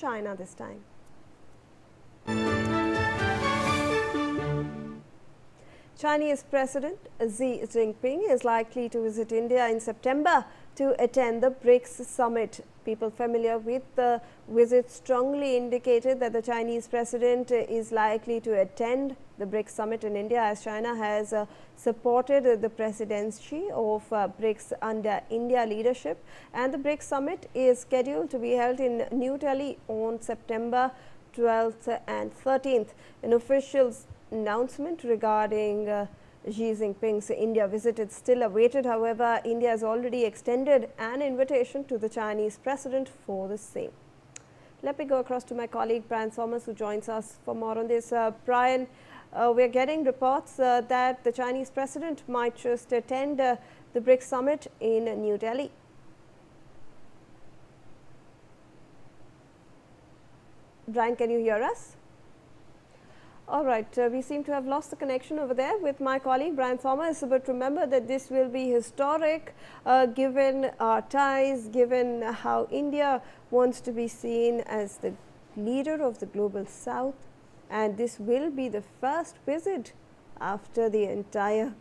China this time. Chinese President Xi Jinping is likely to visit India in September to attend the BRICS Summit. People familiar with the visit strongly indicated that the Chinese president is likely to attend the BRICS Summit in India, as China has supported the presidency of BRICS under India leadership, and the BRICS Summit is scheduled to be held in New Delhi on September 12th and 13th. An official announcement regarding Xi Jinping's India visit is still awaited. However, India has already extended an invitation to the Chinese president for the same. Let me go across to my colleague Brian Thomas, who joins us for more on this. Brian, we are getting reports that the Chinese president might just attend the BRICS Summit in New Delhi. Brian, can you hear us? All right, we seem to have lost the connection over there with my colleague Brian Thomas, but remember that this will be historic given our ties, given how India wants to be seen as the leader of the global south, and this will be the first visit after the entire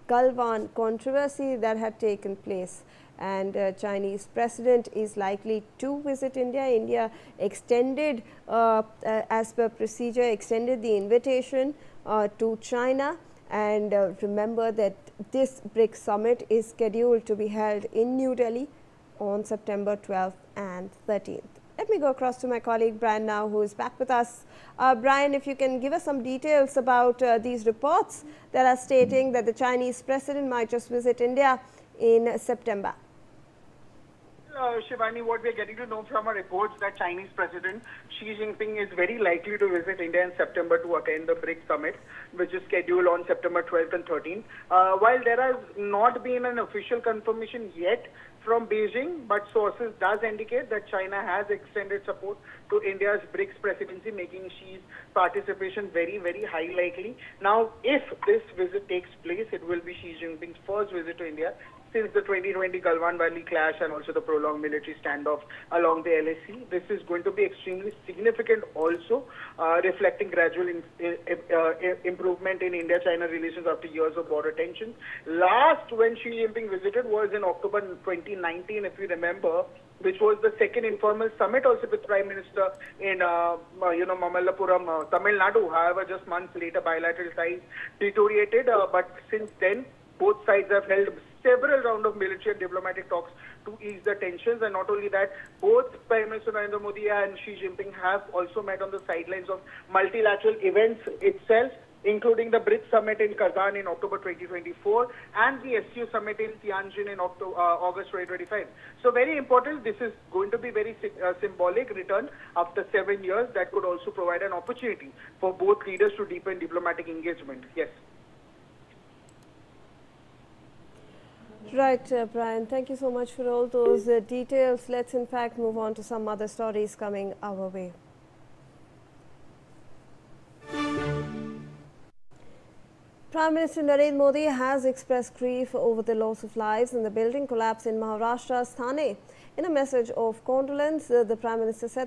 Galwan controversy that had taken place. And Chinese president is likely to visit India. India extended, as per procedure, extended the invitation to China. And remember that this BRICS summit is scheduled to be held in New Delhi on September 12th and 13th. Let me go across to my colleague Brian now, who is back with us. Brian, if you can give us some details about these reports that are stating that the Chinese president might just visit India in September. Shivani, what we are getting to know from our reports that Chinese President Xi Jinping is very likely to visit India in September to attend the BRICS Summit, which is scheduled on September 12th and 13th. While there has not been an official confirmation yet from Beijing, but sources does indicate that China has extended support to India's BRICS presidency, making Xi's participation very, very high likely. Now, if this visit takes place, it will be Xi Jinping's first visit to India since the 2020 Galwan Valley clash and also the prolonged military standoff along the LAC. This is going to be extremely significant also, reflecting gradual improvement in India-China relations after years of border tensions. Last when Xi Jinping visited was in October 2019, if you remember, which was the second informal summit also with Prime Minister in Mamallapuram, Tamil Nadu. However, just months later, bilateral ties deteriorated, but since then, both sides have held several rounds of military and diplomatic talks to ease the tensions. And not only that, both Prime Minister Narendra Modi and Xi Jinping have also met on the sidelines of multilateral events itself, including the BRICS Summit in Kazan in October 2024 and the SU Summit in Tianjin in August 2025. So very important, this is going to be very symbolic return after 7 years that could also provide an opportunity for both leaders to deepen diplomatic engagement. Yes. Right, Brian, thank you so much for all those details. Let's in fact move on to some other stories coming our way. Prime Minister Narendra Modi has expressed grief over the loss of lives in the building collapse in Maharashtra's Thane. In a message of condolence, the Prime Minister said